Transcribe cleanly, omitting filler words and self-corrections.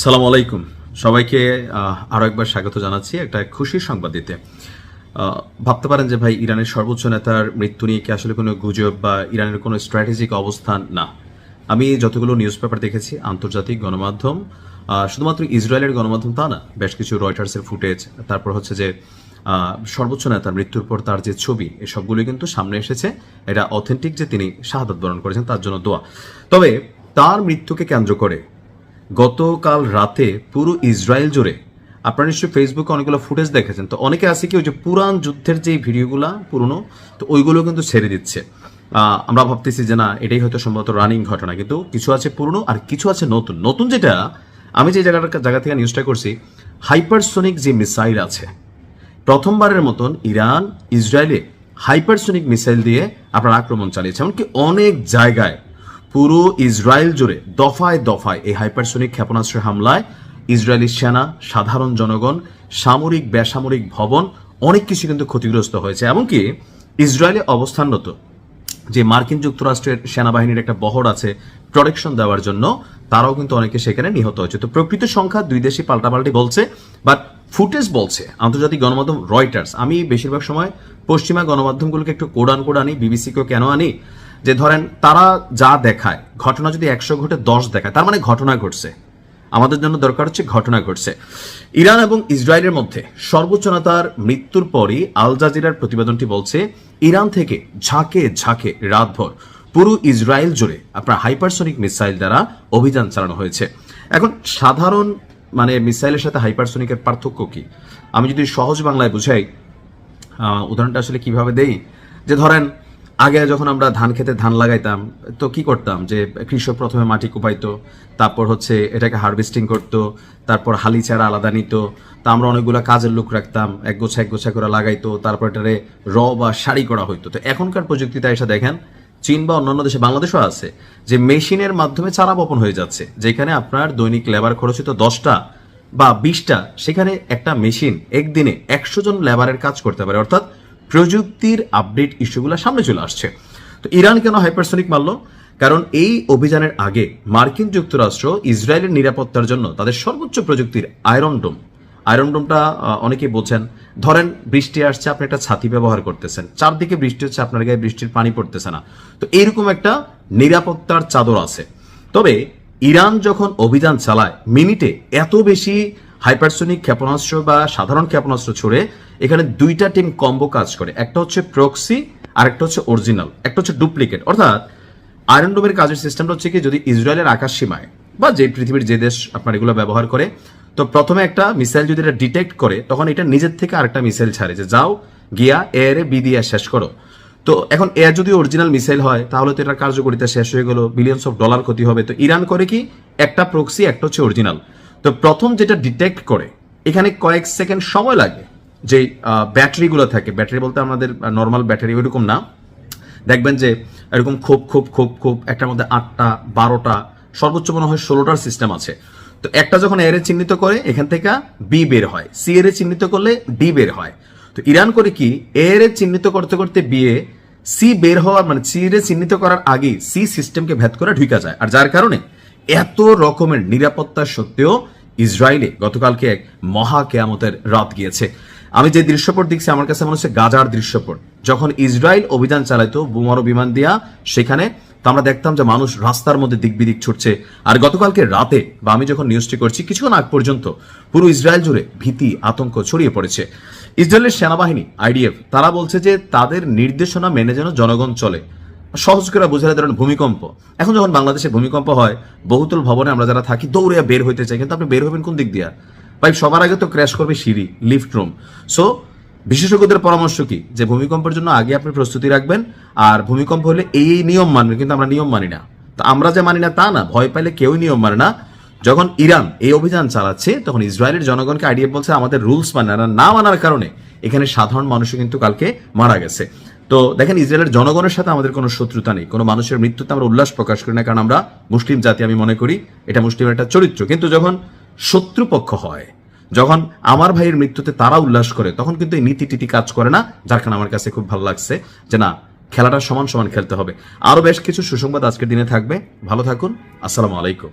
সালামু আলাইকুম সবাইকে আরো একবার স্বাগত জানাচ্ছি একটা খুশির সংবাদ দিতে। ভাবতে পারেন যে ভাই ইরানের সর্বোচ্চ নেতার মৃত্যু নিয়ে কি আসলে কোনো গুজব বা ইরানের কোনো স্ট্র্যাটেজিক অবস্থান? না, আমি যতগুলো নিউজ পেপার দেখেছি আন্তর্জাতিক গণমাধ্যম, শুধুমাত্র ইসরায়েলের গণমাধ্যম তা না, বেশ কিছু রয়টার্সের ফুটেজ, তারপর হচ্ছে যে সর্বোচ্চ নেতার মৃত্যুর পর তার যে ছবি, এই সবগুলো কিন্তু সামনে এসেছে। এটা অথেন্টিক যে তিনি শাহাদাত বরণ করেছেন, তার জন্য দোয়া। তবে তার মৃত্যুকে কেন্দ্র করে গতকাল রাতে পুরো ইসরায়েল জুড়ে, আপনারা নিশ্চয়ই ফেসবুকে অনেকগুলো ফুটেজ দেখেছেন, তো অনেকে আছে কি ওই যে পুরান যুদ্ধের যে ভিডিওগুলো পুরনো, তো ওইগুলো কিন্তু ছেড়ে দিচ্ছে। আমরা ভাবতেছি যে না, এটাই হয়তো সম্ভবত রানিং ঘটনা, কিন্তু কিছু আছে পুরনো আর কিছু আছে নতুন। নতুন যেটা, আমি যে জায়গা থেকে নিউজটা করছি, হাইপারসোনিক যে মিসাইল আছে, প্রথমবারের মতন ইরান ইসরায়েলে হাইপারসোনিক মিসাইল দিয়ে আপনার আক্রমণ চালিয়েছে। এমনকি অনেক জায়গায় পুরো ইসরায়েল জুড়ে দফায় দফায় এই হাইপারসোনিক ক্ষেপণাস্ত্রের হামলায় ইসরায়েলি সেনা, সাধারণ জনগণ, সামরিক বেসামরিক ভবন অনেক কিছু কিন্তু ক্ষতিগ্রস্ত হয়েছে। এমনকি ইসরায়েলে অবস্থানরত যে মার্কিন যুক্তরাষ্ট্রের সেনাবাহিনীর একটা বহর আছে প্রোটেকশন দেওয়ার জন্য, তারাও কিন্তু অনেকে সেখানে নিহত হয়েছে। তো প্রকৃত সংখ্যা দুই দেশই পাল্টাপাল্টি বলছে, বাট ফুটেজ বলছে আন্তর্জাতিক গণমাধ্যম রয়টার্স। আমি বেশিরভাগ সময় পশ্চিমা গণমাধ্যমগুলোকে একটু কোড আনি, বিবিসিকেও কেন আনি, যে ধরেন তারা যা দেখায়, ঘটনা যদি 100 ঘটে 10 দেখায়, তার মানে ঘটনা ঘটছে। আমাদের জন্য দরকার হচ্ছে ঘটনা ঘটছে। ইরান এবং ইসরায়েলের মধ্যে সর্বোচ্চ নেতার মৃত্যুর পরই আল জাজিরার প্রতিবেদনটি বলছে ইরান থেকে ঝাঁকে ঝাঁকে রাতভর পুরো ইসরায়েল জুড়ে আপনার হাইপারসোনিক মিসাইল দ্বারা অভিযান চালানো হয়েছে। এখন সাধারণ মিসাইলের সাথে হাইপারসোনিকের পার্থক্য কি? আমি যদি সহজ বাংলায় বুঝাই, উদাহরণটা আসলে কিভাবে দেই, যে ধরেন আগে যখন আমরা ধান খেতে ধান লাগাইতাম, তো কি করতাম, যে কৃষক প্রথমে মাটি কুপাইতো, তারপর হচ্ছে এটাকে হারভেস্টিং করতো, তারপর হালি চারা আলাদা নিত, তা আমরা অনেকগুলো কাজের লোক রাখতাম, এক গোছা করে লাগাইতো, তারপর এটারে র বা শাড়ি করা হইতো। তো এখনকার প্রযুক্তিতে এসে দেখেন চীন বা অন্যান্য দেশে, বাংলাদেশও আছে, যে মেশিনের মাধ্যমে চারা বপন হয়ে যাচ্ছে, যেখানে আপনার দৈনিক লেবার খরচ হতো 10টা বা 20টা, সেখানে একটা মেশিন একদিনে 100 জন লেবারের কাজ করতে পারে। অর্থাৎ প্রযুক্তির আপডেট ইস্যুগুলো সামনে চলে আসছে। তো ইরান কেন হাইপারসোনিক মারল? কারণ এই অভিযানের আগে মার্কিন যুক্তরাষ্ট্র ইসরায়েলের নিরাপত্তার জন্য তাদের সর্বোচ্চ প্রযুক্তির আয়রন ডোমটা অনেকেই বোঝেন, ধরেন বৃষ্টি আসছে, আপনি একটা ছাতি ব্যবহার করতেছেন, চারদিকে বৃষ্টি হচ্ছে, আপনার গায়ে বৃষ্টির পানি পড়তেছে না, তো এইরকম একটা নিরাপত্তার চাদর আছে। তবে ইরান যখন অভিযান চালায়, মিনিটে এত বেশি হাইপারসোনিক ক্ষেপণাস্ত্র বা সাধারণ ক্ষেপণাস্ত্র ছড়ে, এখানে দুইটা টিম কম্বো কাজ করে, একটা হচ্ছে প্রক্সি আর একটা হচ্ছে অরিজিনাল, একটা হচ্ছে ডুপ্লিকেট। অর্থাৎ আয়রন ডোমের কাজের সিস্টেমটা হচ্ছে কি, যদি ইসরায়েলের আকাশ সীমায় বা যে পৃথিবীর যে দেশ আপনার এগুলো ব্যবহার করে, তো প্রথমে একটা মিসাইল যদি এটা ডিটেক্ট করে, তখন এটা নিজের থেকে আরেকটা মিসাইল ছাড়ে, যে যাও গিয়া এয়ারে বি দিয়ে শেষ করো। তো এখন এয়ার যদি অরিজিনাল মিসাইল হয়, তাহলে তো এটার কার্যকরিতা শেষ হয়ে গেল, বিলিয়নস অফ ডলার ক্ষতি হবে। তো ইরান করে কি, একটা প্রক্সি, একটা হচ্ছে অরিজিনাল। তো প্রথম যেটা ডিটেক্ট করে, এখানে কয়েক সেকেন্ড সময় লাগে। যে ব্যাটারিগুলো থাকে, ব্যাটারি বলতে আমাদের নর্মাল ব্যাটারি ওইরকম না, দেখবেন যে এরকম খুব একটার মধ্যে 8টা 12টা সর্বোচ্চ মনে হয় 16টার সিস্টেম আছে। তো একটা যখন এর চিহ্নিত করে, এখান থেকে বি বের হয়, সি এর চিহ্নিত করলে ডি বের হয়। তো ইরান করে কি, এর চিহ্নিত করতে করতে বিয়ে সি বের হওয়ার সি এর চিহ্নিত করার আগে সি সিস্টেমকে ভেদ করে ঢুকা যায়। আর যার কারণে এত রকমের নিরাপত্তা সত্ত্বেও ইসরায়েলে গতকালকে এক মহা কেয়ামতের রাত গিয়েছে। আমি যে দৃশ্যপট দেখছি, আমার কাছে মনে হচ্ছে গাজার দৃশ্যপট। যখন ইসরায়েল অভিযান চালাইতো বোমারু বিমান দিয়া, সেখানে তো আমরা দেখতাম যে মানুষ রাস্তার মধ্যে দিক বিদিক ছুটছে। আর গতকালকে রাতে বা আমি যখন নিউজটি করছি, কিছুক্ষণ আগ পর্যন্ত পুরো ইসরায়েল জুড়ে ভীতি আতঙ্ক ছড়িয়ে পড়েছে। ইসরায়েলের সেনাবাহিনী আইডিএফ তারা বলছে যে তাদের নির্দেশনা মেনে যেন জনগণ চলে। সহজ করে বোঝালে ধরেন ভূমিকম্প, এখন যখন বাংলাদেশে ভূমিকম্প হয়, বহুতল ভবনে আমরা যারা থাকি দৌড়ে বের হইতে চাই, কিন্তু আপনি বের হবেন কোন দিক দিয়া? ভাই সবার আগে তো ক্র্যাশ করবে সিঁড়ি, লিফট রুম। সো বিশেষজ্ঞদের পরামর্শ কি, যে ভূমিকম্পের জন্য আগে আপনি প্রস্তুতি রাখবেন, আর ভূমিকম্প হলে এই নিয়ম মানবেন। কিন্তু আমরা নিয়ম মানি না। তো আমরা যে মানি না তা না, ভয় পাইলে কেউই নিয়ম মানে না। যখন ইরান এই অভিযান চালাচ্ছে, তখন ইসরায়েলের জনগণকে আইডিএফ বলছে আমাদের রুলস না মানার কারণে এখানে সাধারণ মানুষও কিন্তু কালকে মারা গেছে। তো দেখেন, ইসরায়েলের জনগণের সাথে আমাদের কোনো শত্রুতা নেই, কোনো মানুষের মৃত্যুতে আমরা উল্লাস প্রকাশ করি না, কারণ আমরা মুসলিম জাতি, আমি মনে করি এটা মুসলিমের একটা চরিত্র। কিন্তু যখন শত্রুপক্ষ হয়, যখন আমার ভাইয়ের মৃত্যুতে তারা উল্লাস করে, তখন কিন্তু এই নীতি টিতি কাজ করে না। যার কারণে আমার কাছে খুব ভালো লাগছে যে না, খেলাটা সমান সমান খেলতে হবে। আরো বেশ কিছু সুসংবাদ আজকের দিনে থাকবে। ভালো থাকুন। আসসালামু আলাইকুম।